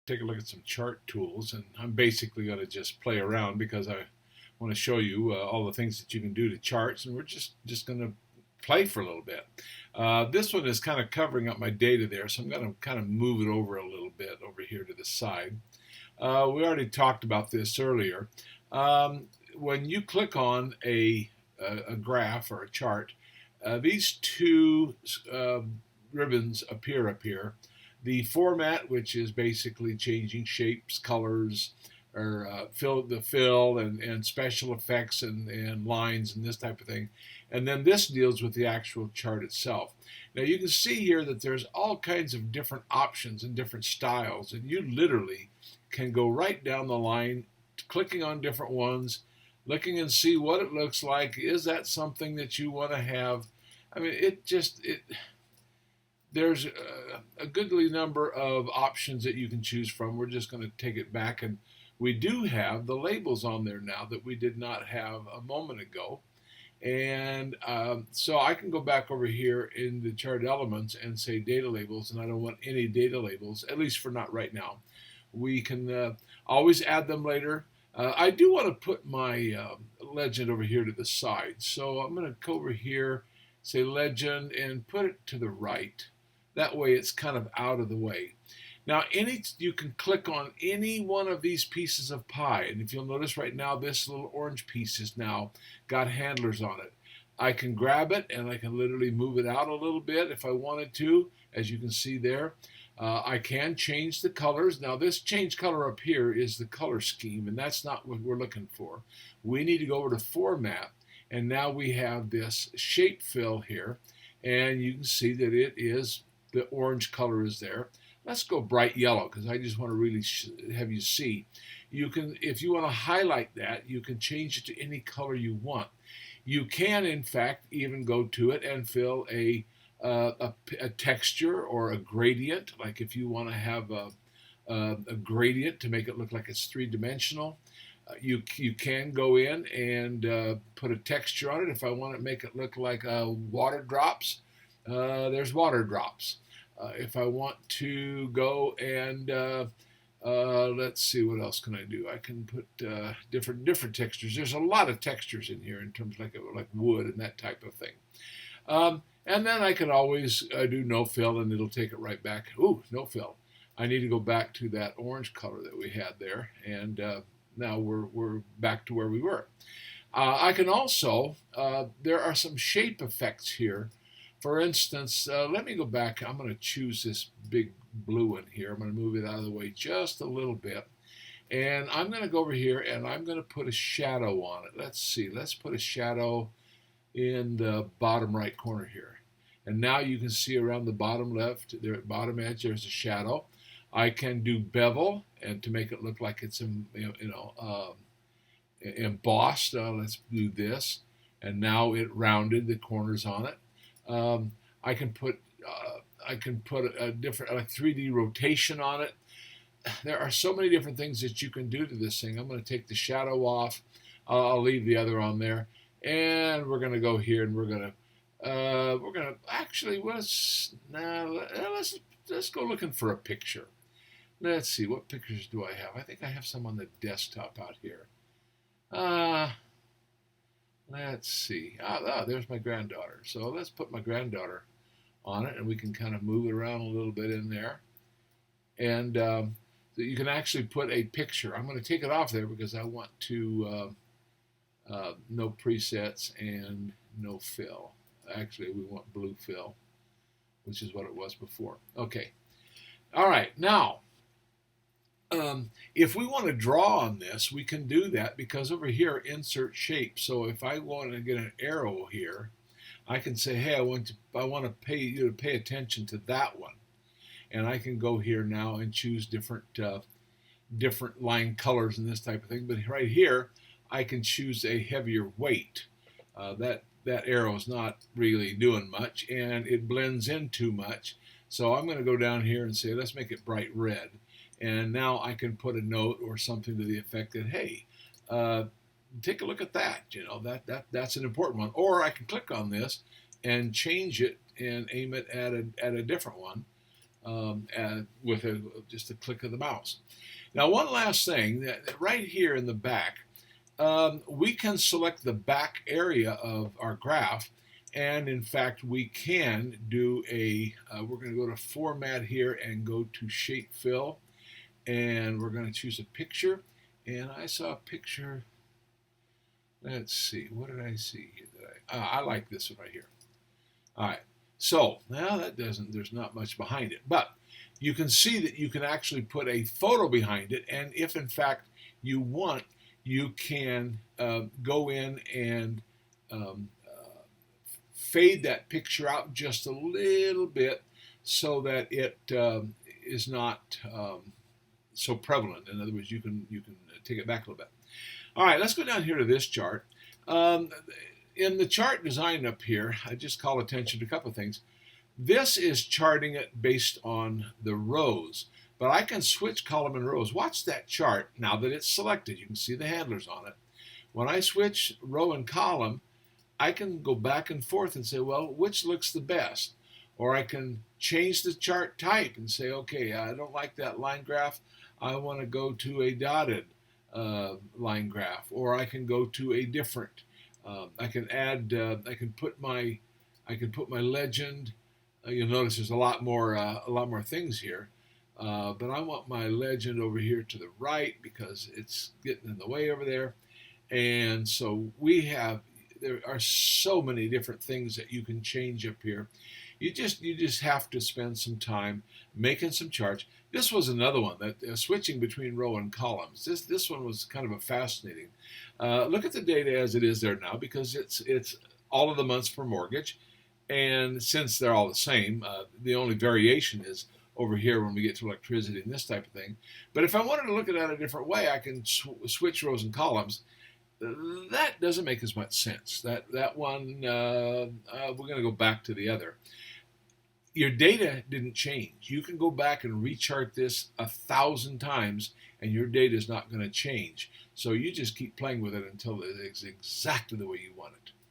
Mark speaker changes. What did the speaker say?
Speaker 1: take a look at some chart tools, and I'm basically going to just play around because I want to show you all the things that you can do to charts, and we're just going to play for a little bit. This one is kind of covering up my data there, so I'm going to kind of move it over a little bit over here to the side. We already talked about this earlier. When you click on a graph or a chart, these two ribbons appear up here. The format, which is basically changing shapes, colors, or fill and special effects and lines and this type of thing. And then this deals with the actual chart itself. Now you can see here that there's all kinds of different options and different styles, and you literally can go right down the line, clicking on different ones, looking and see what it looks like. Is that something that you want to have? I mean, there's a goodly number of options that you can choose from. We're just going to take it back, and we do have the labels on there now that we did not have a moment ago. And so I can go back over here in the chart elements and say data labels, and I don't want any data labels, at least for not right now. We can always add them later. I do want to put my legend over here to the side. So I'm going to go over here, say legend, and put it to the right. That way it's kind of out of the way. Now you can click on any one of these pieces of pie, and if you'll notice right now this little orange piece has now got handlers on it. I can grab it and I can literally move it out a little bit if I wanted to, as you can see there. I can change the colors. Now this change color up here is the color scheme, and that's not what we're looking for. We need to go over to format, and now we have this shape fill here, and you can see that it is the orange color is there. Let's go bright yellow because I just want to really have you see. You can, if you want to highlight that, you can change it to any color you want. You can, in fact, even go to it and fill a texture or a gradient. Like if you want to have a gradient to make it look like it's three-dimensional, you can go in and put a texture on it. If I want to make it look like water drops, there's water drops. If I want to go and let's see, what else can I do? I can put different textures. There's a lot of textures in here in terms of like wood and that type of thing. And then I can always do no fill, and it'll take it right back. Ooh, no fill. I need to go back to that orange color that we had there, and now we're back to where we were. I can also, there are some shape effects here. For instance, let me go back. I'm going to choose this big blue one here. I'm going to move it out of the way just a little bit. And I'm going to go over here and I'm going to put a shadow on it. Let's see. Let's put a shadow in the bottom right corner here. And now you can see around the bottom left, there at bottom edge, there's a shadow. I can do bevel and to make it look like it's embossed. Let's do this. And now it rounded the corners on it. I can put a different like 3D rotation on it. There are so many different things that you can do to this thing. I'm going to take the shadow off. I'll leave the other on there, and we're going to go here and we're going to actually let's go looking for a picture. Let's see, what pictures do I have? I think I have some on the desktop out here. Let's see. There's my granddaughter. So let's put my granddaughter on it, and we can kind of move it around a little bit in there. And you can actually put a picture. I'm going to take it off there because I want to no presets and no fill. Actually, we want blue fill, which is what it was before. Okay. All right. Now, if we want to draw on this, we can do that because over here, insert shape. So if I want to get an arrow here, I can say, hey, I want to pay you to pay attention to that one. And I can go here now and choose different line colors and this type of thing. But right here, I can choose a heavier weight. That arrow is not really doing much, and it blends in too much. So I'm going to go down here and say, let's make it bright red. And now I can put a note or something to the effect that, hey, take a look at that. You know, that's an important one. Or I can click on this and change it and aim it at a different one. with just a click of the mouse. Now, one last thing, that right here in the back, we can select the back area of our graph, and in fact we can do we're going to go to format here and go to shape fill, and we're going to choose a picture, and I saw a picture. Let's see, what did I see? I like this one right here. All right, so now there's not much behind it, but you can see that you can actually put a photo behind it, and if in fact you want, you can go in and fade that picture out just a little bit so that it is not so prevalent. In other words, you can take it back a little bit. All right, let's go down here to this chart. In the chart design up here, I just call attention to a couple of things. This is charting it based on the rows, but I can switch column and rows. Watch that chart now that it's selected. You can see the handlers on it. When I switch row and column, I can go back and forth and say, well, which looks the best? Or I can change the chart type and say, okay, I don't like that line graph. I want to go to a dotted line graph, or I can go to a different. I can add. I can put my legend. You'll notice there's a lot more things here. But I want my legend over here to the right because it's getting in the way over there. And so there are so many different things that you can change up here. You just have to spend some time making some charts. This was another one that switching between row and columns. This one was kind of a fascinating. Look at the data as it is there now, because it's all of the months for mortgage, and since they're all the same, the only variation is over here when we get to electricity and this type of thing. But if I wanted to look at it a different way, I can switch rows and columns. That doesn't make as much sense. That one, we're going to go back to the other. Your data didn't change. You can go back and rechart this 1,000 times, and your data is not going to change. So you just keep playing with it until it's exactly the way you want it.